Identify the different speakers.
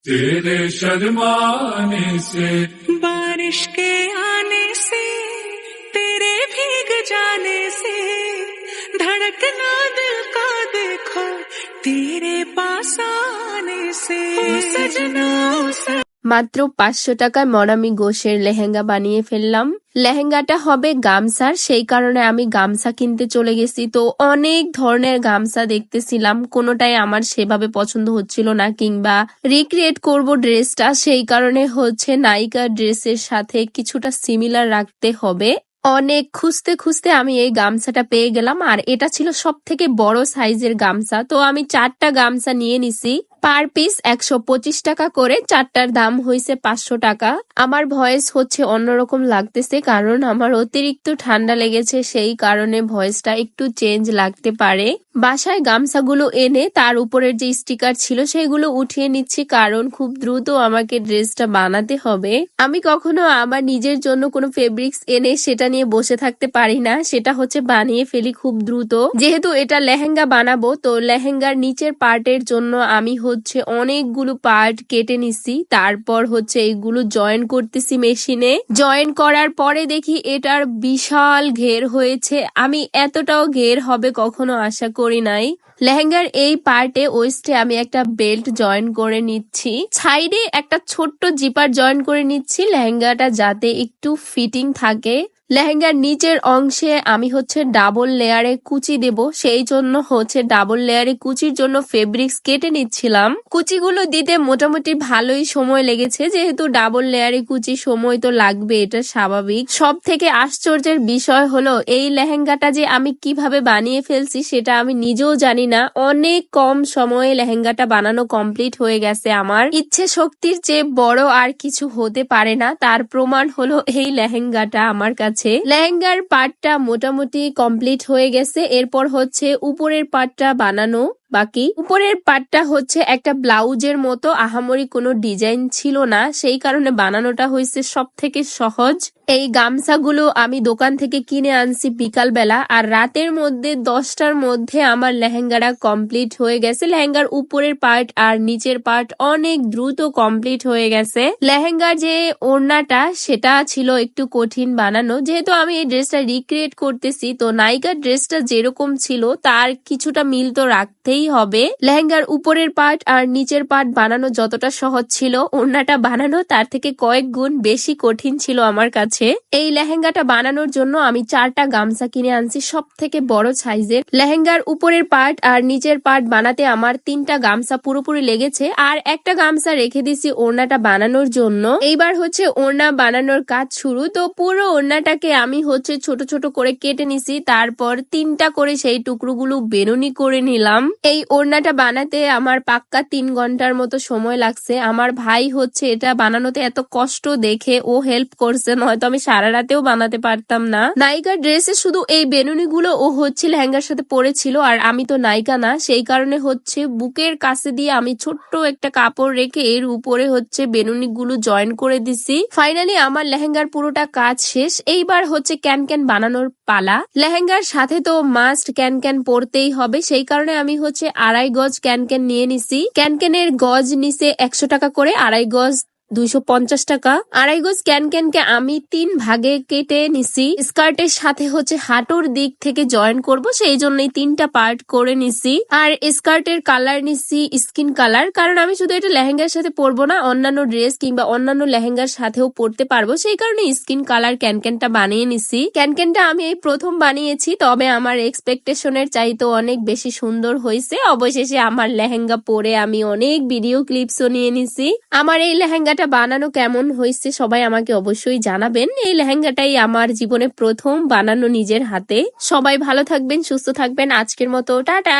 Speaker 1: तेरे शर्माने से,
Speaker 2: बारिश के आने से, तेरे भीग जाने से, धड़कना दिल का देखो तेरे पास आने से, ओ सजना ओ सजना।
Speaker 3: মাত্র 500 টাকায় মনামি গোশের লেহেঙ্গা বানিয়ে ফেললাম। লেহেঙ্গাটা হবে গামছার, সেই কারণে আমি গামছা কিনতে চলে গেছি। তো অনেক ধরনের গামছা দেখতেছিলাম, কোনোটাই আমার সেভাবে পছন্দ হচ্ছিল না, কিংবা রিক্রিয়েট করব ড্রেসটা, সেই কারণে হচ্ছে নায়িকা ড্রেসের সাথে কিছুটা সিমিলার রাখতে হবে। অনেক খুঁজতে খুঁজতে আমি এই গামছাটা পেয়ে গেলাম, আর এটা ছিল সব থেকে বড় সাইজের গামছা। তো আমি 4টা গামছা নিয়ে নিছি, পার পিস 125 টাকা করে, 4টার দাম হয়েছে 500 টাকা। আমার ভয়েস হচ্ছে অন্যরকম লাগতেছে, কারণ আমার অতিরিক্ত ঠান্ডা লেগেছে, সেই কারণে ভয়েসটা একটু চেঞ্জ লাগতে পারে। বাসায় গামছাগুলো এনে তার উপরের যে স্টিকার ছিল সেগুলো উঠিয়ে নিচ্ছি, কারণ খুব দ্রুত আমাকে ড্রেসটা বানাতে হবে। আমি কখনো আমার নিজের জন্য কোনো ফেব্রিক্স এনে সেটা নিয়ে বসে থাকতে পারি না, সেটা হচ্ছে বানিয়ে ফেলি খুব দ্রুত। যেহেতু এটা লেহেঙ্গা বানাবো, তো লেহেঙ্গার নিচের পার্টের জন্য আমি হচ্ছে অনেকগুলো পার্ট কেটে নিছি, তারপর হচ্ছে এইগুলো জয়েন করতেছি মেশিনে। জয়েন করার পরে দেখি এটার বিশাল ঘের হয়েছে, আমি এতটাও ঘের হবে কখনো আশা করি নাই। লেহেঙ্গার এই পার্টে ওয়েস্টে আমি একটা বেল্ট জয়েন করে নিচ্ছি, সাইডে একটা ছোট্ট জিপার জয়েন করে নিচ্ছি, লেহেঙ্গাটা যাতে একটু ফিটিং থাকে। লেহেঙ্গার নিচের অংশে আমি হচ্ছে ডাবল লেয়ারে কুচি দেব, সেই জন্য হচ্ছে ডাবল লেয়ারে কুচির জন্য ফেব্রিক্স কেটে নিচ্ছিলাম। কুচিগুলো দিতে মোটামুটি ভালোই সময় লেগেছে, যেহেতু ডাবল লেয়ারে কুচি সময় তো লাগবে, এটা স্বাভাবিক। সব থেকে আশ্চর্যের বিষয় হলো এই লেহেঙ্গাটা যে আমি কিভাবে বানিয়ে ফেলছি সেটা আমি নিজেও জানি না। অনেক কম সময়ে লেহেঙ্গাটা বানানো কমপ্লিট হয়ে গেছে আমার। ইচ্ছে শক্তির চেয়ে বড় আর কিছু হতে পারে না, তার প্রমাণ হলো এই লেহেঙ্গাটা আমার কাছে। লেহেঙ্গার পার্টটা মোটামুটি কমপ্লিট হয়ে গেছে, এরপর হচ্ছে উপরের পার্টটা বানানো বাকি। উপরের পার্টটা হচ্ছে একটা ব্লাউজের মতো, আহামরি কোনো ডিজাইন ছিল না, সেই কারণে বানানোটা হয়েছে সব থেকে সহজ। এই গামছাগুলো আমি দোকান থেকে কিনে আনছি বিকাল বেলা, আর রাতের মধ্যে 10টার মধ্যে আমার লেহেঙ্গাটা কমপ্লিট হয়ে গেছে। লেহেঙ্গার উপরের পার্ট আর নিচের পার্ট অনেক দ্রুত কমপ্লিট হয়ে গেছে। লেহেঙ্গার যে ওড়নাটা সেটা ছিল একটু কঠিন বানানো, যেহেতু আমি এই ড্রেসটা রিক্রিয়েট করতেছি, তো নায়িকার ড্রেসটা যেরকম ছিল তার কিছুটা মিল তো রাখতেই হবে। লেহেঙ্গার উপরের পার্ট আর নিচের পার্ট বানানো যতটা সহজ ছিল, ওড়নাটা বানানো তার থেকে কয়েক গুণ বেশি কঠিন ছিল আমার কাছে। এই লেহেঙ্গাটা বানানোর জন্য আমি 4টা গামছা কিনে আনছি সব থেকে বড় সাইজের। লেহেঙ্গার উপরের পার্ট আর নিচের পার্ট বানাতে আমার 3টা গামছা পুরোপুরি লেগেছে, আর একটা গামছা রেখে দিছি ওড়নাটা বানানোর জন্য। এইবার হচ্ছে ওড়না বানানোর কাজ শুরু। তো পুরো ওড়নাটাকে আমি হচ্ছে ছোট ছোট করে কেটে নিছি, তারপর 3টা করে সেই টুকরোগুলো বেনুনি করে নিলাম। এই ওড়নাটা বানাতে আমার পাক্কা 3 ঘন্টার মতো সময় লাগছে। আমার ভাই হচ্ছে এটা বানানোতে এত কষ্ট দেখে ও হেল্প করছে, নয়তো আমি সারা রাতেও বানাতে পারতাম না। নায়িকার ড্রেসে শুধু এই বেনুনি গুলো ও হচ্ছে লেহেঙ্গার সাথে পরেছিল, আর আমি তো নায়িকা না, সেই কারণে হচ্ছে বুকের কাছে দিয়ে আমি ছোট্ট একটা কাপড় রেখে এর উপরে হচ্ছে বেনুনি গুলো জয়েন করে দিছি। ফাইনালি আমার লেহেঙ্গার পুরোটা কাজ শেষ। এইবার হচ্ছে ক্যান বানানোর পালা। লেহেঙ্গার সাথে তো মাস্ট ক্যান পরতেই হবে, সেই কারণে আমি হচ্ছে 2.5 গজ ক্যান নিয়ে নিছি। ক্যানের গজ নিচে 100 টাকা করে, 2.5 গজ 250 টাকা। 2.5 গজ ক্যানকে আমি 3 ভাগে কেটে নিছি। স্কার্টের সাথে হচ্ছে হাঁটুর দিক থেকে জয়েন করব, সেই জন্যই 3টা পার্ট করে নিছি। আর স্কার্টের কালার নিছি স্কিন কালার, কারণ আমি শুধু এটা লেহেঙ্গার সাথে পরবো না, অন্যান্য ড্রেস কিংবা অন্যান্য লেহেঙ্গার সাথেও পরতে পারবো, সেই কারণে স্কিন কালার ক্যানটা বানিয়ে নিছি। ক্যানটা আমি এই প্রথম বানিয়েছি, তবে আমার এক্সপেকটেশনের চাইতে অনেক বেশি সুন্দর হয়েছে। অবশেষে আমার লেহেঙ্গা পরে আমি অনেক ভিডিও ক্লিপসও নিয়ে নিছি। আমার এই লেহেঙ্গা বানানো কেমন হয়েছে সবাই আমাকে অবশ্যই জানাবেন। এই লেহেঙ্গাটাই আমার জীবনে প্রথম বানানো নিজের হাতে। সবাই ভালো থাকবেন, সুস্থ থাকবেন। আজকের মতো টাটা।